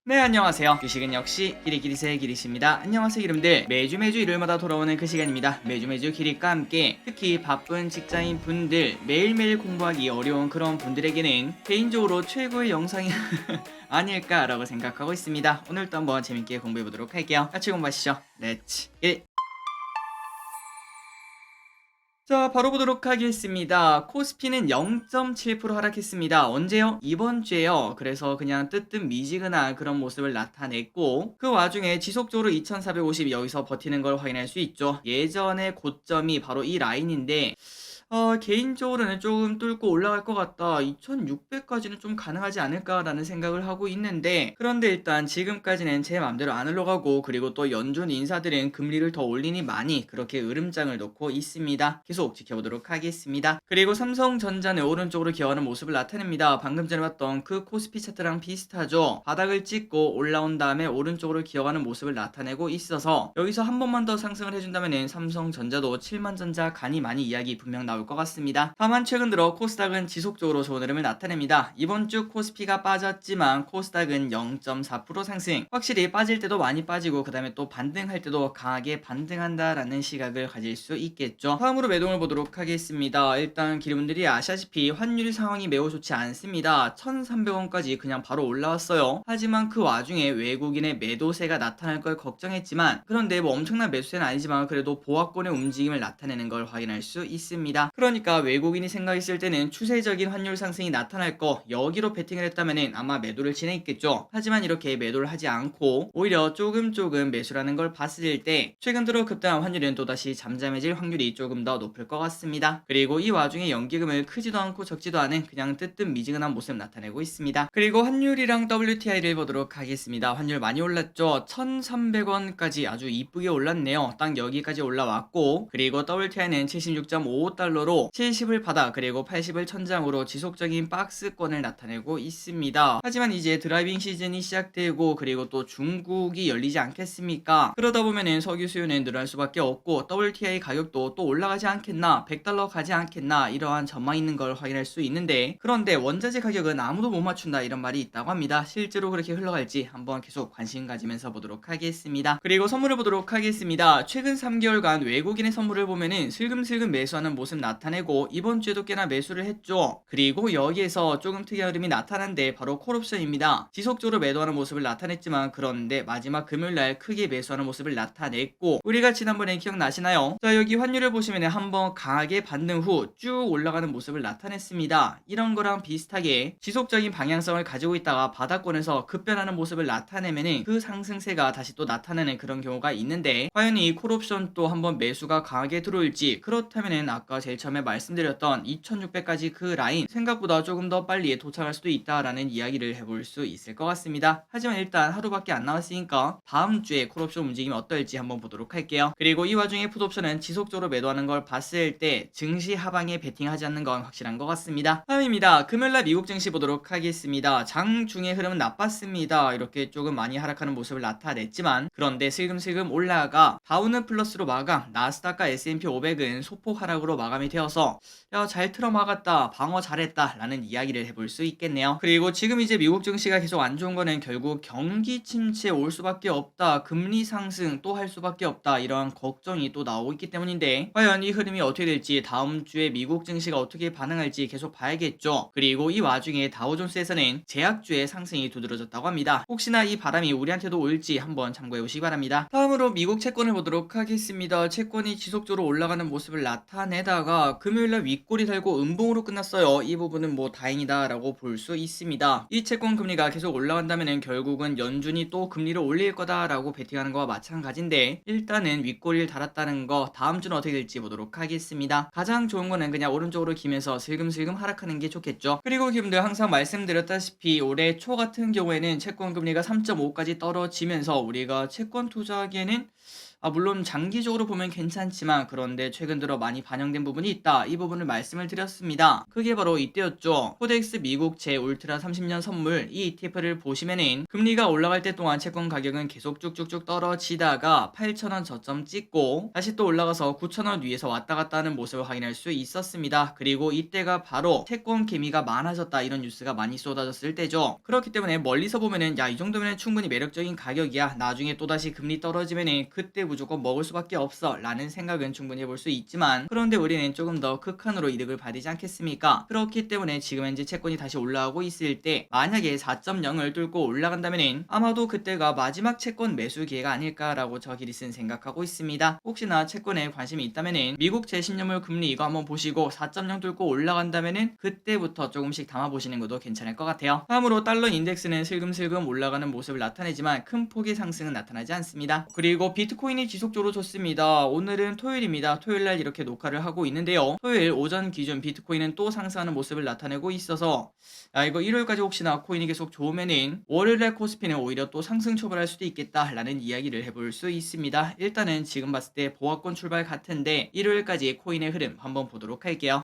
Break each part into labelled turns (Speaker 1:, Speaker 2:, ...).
Speaker 1: 네, 안녕하세요. 그 시간 역시 기리기리새 기리씨입니다. 안녕하세요, 이름들. 매주 일요일마다 돌아오는 그 시간입니다. 매주 기리과 함께 특히 바쁜 직장인 분들, 매일매일 공부하기 어려운 그런 분들에게는 개인적으로 최고의 영상이 아닐까라고 생각하고 있습니다. 오늘도 한번 재밌게 공부해보도록 할게요. 같이 공부하시죠. 렛츠 1. 자, 바로 보도록 하겠습니다. 코스피는 0.7% 하락했습니다. 언제요? 이번 주에요. 그래서 그냥 뜨뜻미지근한 그런 모습을 나타냈고, 그 와중에 지속적으로 2450 여기서 버티는 걸 확인할 수 있죠. 예전의 고점이 바로 이 라인인데, 개인적으로는 조금 뚫고 올라갈 것 같다. 2600까지는 좀 가능하지 않을까라는 생각을 하고 있는데, 그런데 일단 지금까지는 제 맘대로 안 흘러가고, 그리고 또 연준 인사들은 금리를 더 올리니 많이 그렇게 으름장을 놓고 있습니다. 계속 지켜보도록 하겠습니다. 그리고 삼성전자는 오른쪽으로 기어가는 모습을 나타냅니다. 방금 전에 봤던 그 코스피 차트랑 비슷하죠. 바닥을 찍고 올라온 다음에 오른쪽으로 기어가는 모습을 나타내고 있어서 여기서 한 번만 더 상승을 해준다면 삼성전자도 7만전자 간이 많이 이야기 분명 나올 것 같습니다. 다만 최근 들어 코스닥은 지속적으로 좋은 흐름을 나타냅니다. 이번 주 코스피가 빠졌지만 코스닥은 0.4% 상승. 확실히 빠질 때도 많이 빠지고 그 다음에 또 반등할 때도 강하게 반등한다라는 시각을 가질 수 있겠죠. 다음으로 매동을 보도록 하겠습니다. 일단 기름분들이 아시다시피 환율 상황이 매우 좋지 않습니다. 1,300원까지 그냥 바로 올라왔어요. 하지만 그 와중에 외국인의 매도세가 나타날 걸 걱정했지만, 그런데 뭐 엄청난 매수세는 아니지만 그래도 보합권의 움직임을 나타내는 걸 확인할 수 있습니다. 그러니까 외국인이 생각했을 때는 추세적인 환율 상승이 나타날 거 여기로 베팅을 했다면 아마 매도를 진행했겠죠. 하지만 이렇게 매도를 하지 않고 오히려 조금 매수라는 걸 봤을 때 최근 들어 급등한 환율은 또다시 잠잠해질 확률이 조금 더 높을 것 같습니다. 그리고 이 와중에 연기금을 크지도 않고 적지도 않은 그냥 뜨뜻미지근한 모습 나타내고 있습니다. 그리고 환율이랑 WTI를 보도록 하겠습니다. 환율 많이 올랐죠. 1,300원까지 아주 이쁘게 올랐네요. 딱 여기까지 올라왔고, 그리고 WTI는 76.55달러로 70을 받아 그리고 80을 천장으로 지속적인 박스권을 나타내고 있습니다. 하지만 이제 드라이빙 시즌이 시작되고 그리고 또 중국이 열리지 않겠습니까? 그러다 보면은 석유 수요는 늘어날 수밖에 없고 WTI 가격도 또 올라가지 않겠나, 100달러 가지 않겠나, 이러한 전망이 있는 걸 확인할 수 있는데, 그런데 원자재 가격은 아무도 못 맞춘다 이런 말이 있다고 합니다. 실제로 그렇게 흘러갈지 한번 계속 관심 가지면서 보도록 하겠습니다. 그리고 선물을 보도록 하겠습니다. 최근 3개월간 외국인의 선물을 보면은 슬금슬금 매수하는 모습 나타내고 이번 주에도 꽤나 매수를 했죠. 그리고 여기에서 조금 특이한 흐름이 나타난데 바로 콜옵션입니다. 지속적으로 매도하는 모습을 나타냈지만, 그런데 마지막 금요일날 크게 매수하는 모습을 나타냈고, 우리가 지난번에 기억나시나요? 자, 여기 환율을 보시면 한번 강하게 반등 후 쭉 올라가는 모습을 나타냈습니다. 이런 거랑 비슷하게 지속적인 방향성을 가지고 있다가 바닥권에서 급변하는 모습을 나타내면은 그 상승세가 다시 또 나타나는 그런 경우가 있는데, 과연 이 콜옵션 또 한번 매수가 강하게 들어올지, 그렇다면은 아까 제일 처음에 말씀드렸던 2600까지 그 라인 생각보다 조금 더 빨리 도착할 수도 있다라는 이야기를 해볼 수 있을 것 같습니다. 하지만 일단 하루밖에 안 남았으니까 다음 주에 콜옵션 움직임이 어떨지 한번 보도록 할게요. 그리고 이 와중에 풋옵션은 지속적으로 매도하는 걸 봤을 때 증시 하방에 베팅하지 않는 건 확실한 것 같습니다. 다음입니다. 금요일날 미국 증시 보도록 하겠습니다. 장중의 흐름은 나빴습니다. 이렇게 조금 많이 하락하는 모습을 나타냈지만, 그런데 슬금슬금 올라가 다우는 플러스로 마감, 나스닥과 S&P 500은 소폭 하락으로 마감이 되어서 야, 잘 틀어막았다, 방어 잘했다 라는 이야기를 해볼 수 있겠네요. 그리고 지금 이제 미국 증시가 계속 안 좋은 거는 결국 경기 침체 올 수밖에 없다, 금리 상승 또 할 수밖에 없다, 이런 걱정이 또 나오고 있기 때문인데, 과연 이 흐름이 어떻게 될지, 다음 주에 미국 증시가 어떻게 반응할지 계속 봐야겠죠. 그리고 이 와중에 다우존스에서는 제약주의 상승이 두드러졌다고 합니다. 혹시나 이 바람이 우리한테도 올지 한번 참고해 보시기 바랍니다. 다음으로 미국 채권을 보도록 하겠습니다. 채권이 지속적으로 올라가는 모습을 나타내다가 금요일날 윗골이 달고 음봉으로 끝났어요. 이 부분은 뭐 다행이다 라고 볼 수 있습니다. 이 채권 금리가 계속 올라간다면 결국은 연준이 또 금리를 올릴 거다 라고 베팅하는 거와 마찬가지인데, 일단은 윗골을 달았다는 거 다음 주는 어떻게 될지 보도록 하겠습니다. 가장 좋은 거는 그냥 오른쪽으로 기면서 슬금슬금 하락하는 게 좋겠죠. 그리고 기분들 항상 말씀드렸다시피 올해 초 같은 경우에는 채권 금리가 3.5까지 떨어지면서 우리가 채권 투자하기에는 물론 장기적으로 보면 괜찮지만 그런데 최근 들어 많이 반영된 부분이 있다. 이 부분을 말씀을 드렸습니다. 그게 바로 이때였죠. 코덱스 미국 제 울트라 30년 선물 이 ETF를 보시면은 금리가 올라갈 때 동안 채권 가격은 계속 쭉쭉쭉 떨어지다가 8,000원 저점 찍고 다시 또 올라가서 9,000원 위에서 왔다 갔다 하는 모습을 확인할 수 있었습니다. 그리고 이때가 바로 채권 개미가 많아졌다 이런 뉴스가 많이 쏟아졌을 때죠. 그렇기 때문에 멀리서 보면은 야, 이 정도면 충분히 매력적인 가격이야. 나중에 또다시 금리 떨어지면은 그때 무조건 먹을 수밖에 없어 라는 생각은 충분히 해볼 수 있지만 그런데 우리는 조금 더 극한으로 이득을 받지 않겠습니까? 그렇기 때문에 지금 현재 채권이 다시 올라가고 있을 때 만약에 4.0을 뚫고 올라간다면은 아마도 그때가 마지막 채권 매수 기회가 아닐까라고 저 기리스는 생각하고 있습니다. 혹시나 채권에 관심이 있다면은 미국 제10년물 금리 이거 한번 보시고 4.0 뚫고 올라간다면은 그때부터 조금씩 담아보시는 것도 괜찮을 것 같아요. 다음으로 달러 인덱스는 슬금슬금 올라가는 모습을 나타내지만 큰 폭의 상승은 나타나지 않습니다. 그리고 비트코인이 지속적으로 좋습니다. 오늘은 토요일입니다. 토요일날 이렇게 녹화를 하고 있는데요. 토요일 오전 기준 비트코인은 또 상승하는 모습을 나타내고 있어서 이거 일요일까지 혹시나 코인이 계속 좋으면은 월요일날 코스피는 오히려 또 상승 초발할 수도 있겠다라는 이야기를 해볼 수 있습니다. 일단은 지금 봤을 때 보합권 출발 같은데 일요일까지 코인의 흐름 한번 보도록 할게요.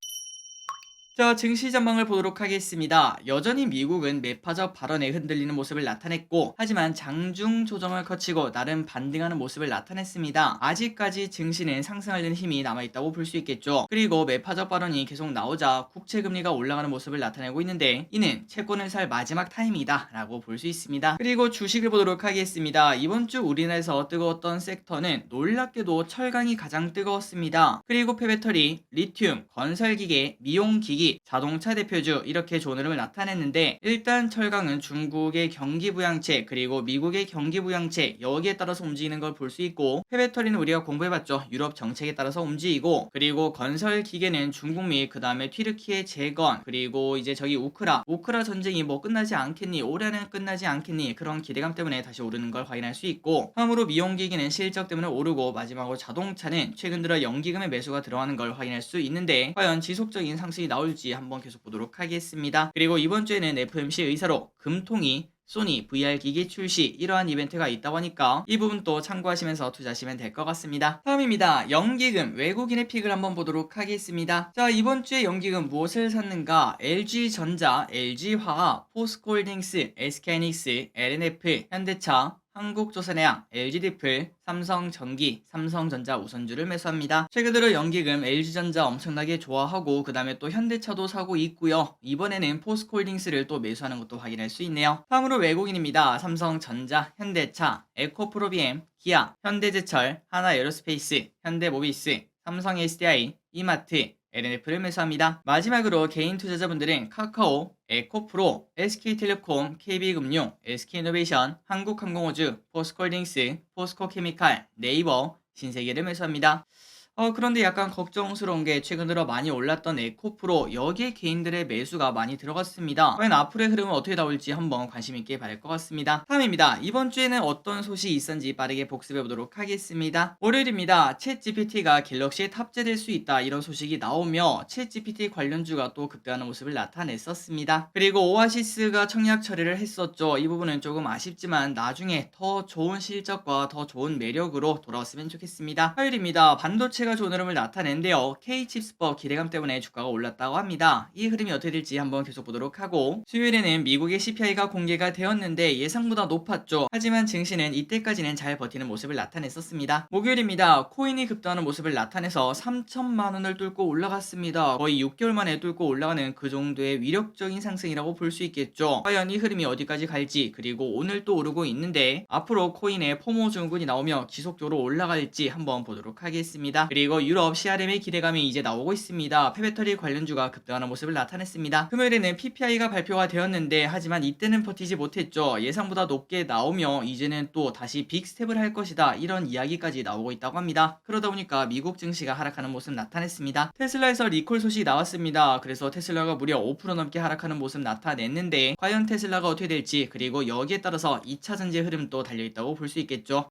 Speaker 1: 자, 증시 전망을 보도록 하겠습니다. 여전히 미국은 매파적 발언에 흔들리는 모습을 나타냈고 하지만 장중 조정을 거치고 나름 반등하는 모습을 나타냈습니다. 아직까지 증시는 상승하려는 힘이 남아있다고 볼 수 있겠죠. 그리고 매파적 발언이 계속 나오자 국채금리가 올라가는 모습을 나타내고 있는데 이는 채권을 살 마지막 타임이다 라고 볼 수 있습니다. 그리고 주식을 보도록 하겠습니다. 이번 주 우리나라에서 뜨거웠던 섹터는 놀랍게도 철강이 가장 뜨거웠습니다. 그리고 폐배터리, 리튬, 건설기계, 미용기기, 자동차 대표주 이렇게 좋은 흐름을 나타냈는데 일단 철강은 중국의 경기부양책 그리고 미국의 경기부양책 여기에 따라서 움직이는 걸 볼 수 있고 폐배터리는 우리가 공부해봤죠. 유럽 정책에 따라서 움직이고 그리고 건설기계는 중국 및 그 다음에 튀르키예 재건 그리고 이제 저기 우크라 전쟁이 뭐 끝나지 않겠니 올해는 끝나지 않겠니 그런 기대감 때문에 다시 오르는 걸 확인할 수 있고 다음으로 미용기기는 실적 때문에 오르고 마지막으로 자동차는 최근 들어 연기금의 매수가 들어가는 걸 확인할 수 있는데 과연 지속적인 상승이 나올지 한번 계속 보도록 하겠습니다. 그리고 이번 주에는 FMC 의사로 금통이 소니 VR 기기 출시 이러한 이벤트가 있다고 하니까 이 부분도 참고하시면서 투자하시면 될 것 같습니다. 다음입니다. 연기금 외국인의 픽을 한번 보도록 하겠습니다. 자, 이번 주에 연기금 무엇을 샀는가? LG전자, LG화학, 포스코홀딩스, SK하이닉스, LNF, 현대차, 한국조선해양, LG디플, 삼성전기, 삼성전자 우선주를 매수합니다. 최근 들어 연기금 LG전자 엄청나게 좋아하고 그 다음에 또 현대차도 사고 있고요. 이번에는 포스코홀딩스를 또 매수하는 것도 확인할 수 있네요. 다음으로 외국인입니다. 삼성전자, 현대차, 에코프로비엠, 기아, 현대제철, 하나에어로스페이스, 현대모비스, 삼성 SDI, 이마트, LNF를 매수합니다. 마지막으로 개인 투자자분들은 카카오, 에코프로, SK텔레콤, KB금융, SK이노베이션, 한국항공우주, 포스코홀딩스, 포스코케미칼, 네이버, 신세계를 매수합니다. 그런데 약간 걱정스러운 게 최근 들어 많이 올랐던 에코프로 여기에 개인들의 매수가 많이 들어갔습니다. 과연 앞으로의 흐름은 어떻게 나올지 한번 관심 있게 봐야 할 것 같습니다. 다음입니다. 이번 주에는 어떤 소식이 있었는지 빠르게 복습해 보도록 하겠습니다. 월요일입니다. 챗GPT가 갤럭시에 탑재될 수 있다 이런 소식이 나오며 챗GPT 관련주가 또 급등하는 모습을 나타냈었습니다. 그리고 오아시스가 청약 처리를 했었죠. 이 부분은 조금 아쉽지만 나중에 더 좋은 실적과 더 좋은 매력으로 돌아왔으면 좋겠습니다. 화요일입니다. 반도체가 좋은 흐름을 나타낸데요. K칩스법 기대감 때문에 주가가 올랐다고 합니다. 이 흐름이 어떻게 될지 한번 계속 보도록 하고 수요일에는 미국의 CPI가 공개가 되었는데 예상보다 높았죠. 하지만 증시는 이때까지는 잘 버티는 모습을 나타냈었습니다. 목요일입니다. 코인이 급등하는 모습을 나타내서 3천만 원을 뚫고 올라갔습니다. 거의 6개월 만에 뚫고 올라가는 그 정도의 위력적인 상승이라고 볼 수 있겠죠. 과연 이 흐름이 어디까지 갈지 그리고 오늘 또 오르고 있는데 앞으로 코인에 포모 증후군이 나오며 지속적으로 올라갈지 한번 보도록 하겠습니다. 그리고 유럽 CRM의 기대감이 이제 나오고 있습니다. 폐배터리 관련주가 급등하는 모습을 나타냈습니다. 금요일에는 PPI가 발표가 되었는데 하지만 이때는 버티지 못했죠. 예상보다 높게 나오며 이제는 또 다시 빅스텝을 할 것이다 이런 이야기까지 나오고 있다고 합니다. 그러다 보니까 미국 증시가 하락하는 모습 나타냈습니다. 테슬라에서 리콜 소식이 나왔습니다. 그래서 테슬라가 무려 5% 넘게 하락하는 모습 나타냈는데 과연 테슬라가 어떻게 될지 그리고 여기에 따라서 2차 전지 흐름도 달려있다고 볼 수 있겠죠.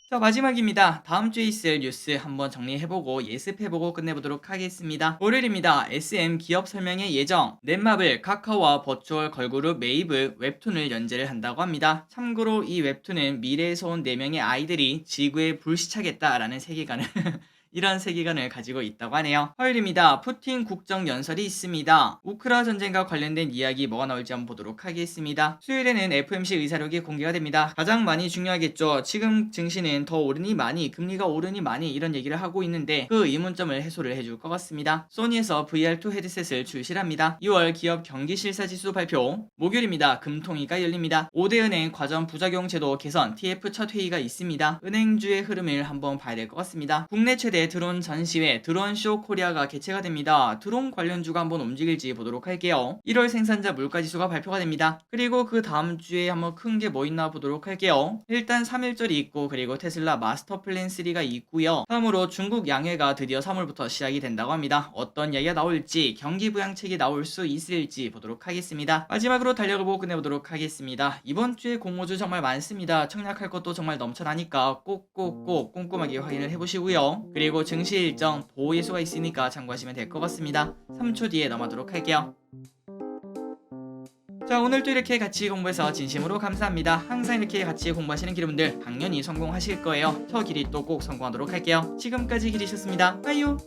Speaker 1: 자, 마지막입니다. 다음 주에 있을 뉴스 한번 정리해보고 예습해보고 끝내보도록 하겠습니다. 월요일입니다. SM 기업 설명회 예정. 넷마블, 카카오와 버추얼 걸그룹 메이브 웹툰을 연재를 한다고 합니다. 참고로 이 웹툰은 미래에서 온 4명의 아이들이 지구에 불시착했다라는 세계관을 이런 세계관을 가지고 있다고 하네요. 화요일입니다. 푸틴 국정연설이 있습니다. 우크라 전쟁과 관련된 이야기 뭐가 나올지 한번 보도록 하겠습니다. 수요일에는 FMC 의사록이 공개가 됩니다. 가장 많이 중요하겠죠. 지금 증시는 더 오르니 많이, 금리가 오르니 많이 이런 얘기를 하고 있는데 그 의문점을 해소를 해줄 것 같습니다. 소니에서 VR2 헤드셋을 출시합니다. 2월 기업 경기실사지수 발표. 목요일입니다. 금통위가 열립니다. 5대은행 과점 부작용 제도 개선 TF 첫 회의가 있습니다. 은행주의 흐름을 한번 봐야 될 것 같습니다. 국내 최대 드론 전시회 드론쇼 코리아가 개최가 됩니다. 드론 관련주가 한번 움직일지 보도록 할게요. 1월 생산자 물가지수가 발표가 됩니다. 그리고 그 다음 주에 한번 큰 게 뭐 있나 보도록 할게요. 일단 3일절이 있고 그리고 테슬라 마스터 플랜 3가 있고요. 다음으로 중국 양해가 드디어 3월부터 시작이 된다고 합니다. 어떤 이야기가 나올지 경기 부양책이 나올 수 있을지 보도록 하겠습니다. 마지막으로 달려가보고 끝내보도록 하겠습니다. 이번 주에 공모주 정말 많습니다. 청약할 것도 정말 넘쳐나니까 꼭꼭꼭 꼼꼼하게 확인을 해보시고요. 그리고 증시 일정 보호 예수가 있으니까 참고하시면 될 것 같습니다. 3초 뒤에 넘어가도록 할게요. 자, 오늘도 이렇게 같이 공부해서 진심으로 감사합니다. 항상 이렇게 같이 공부하시는 기분들 당연히 성공하실 거예요. 저 길이 또 꼭 성공하도록 할게요. 지금까지 길이셨습니다. 빠이요.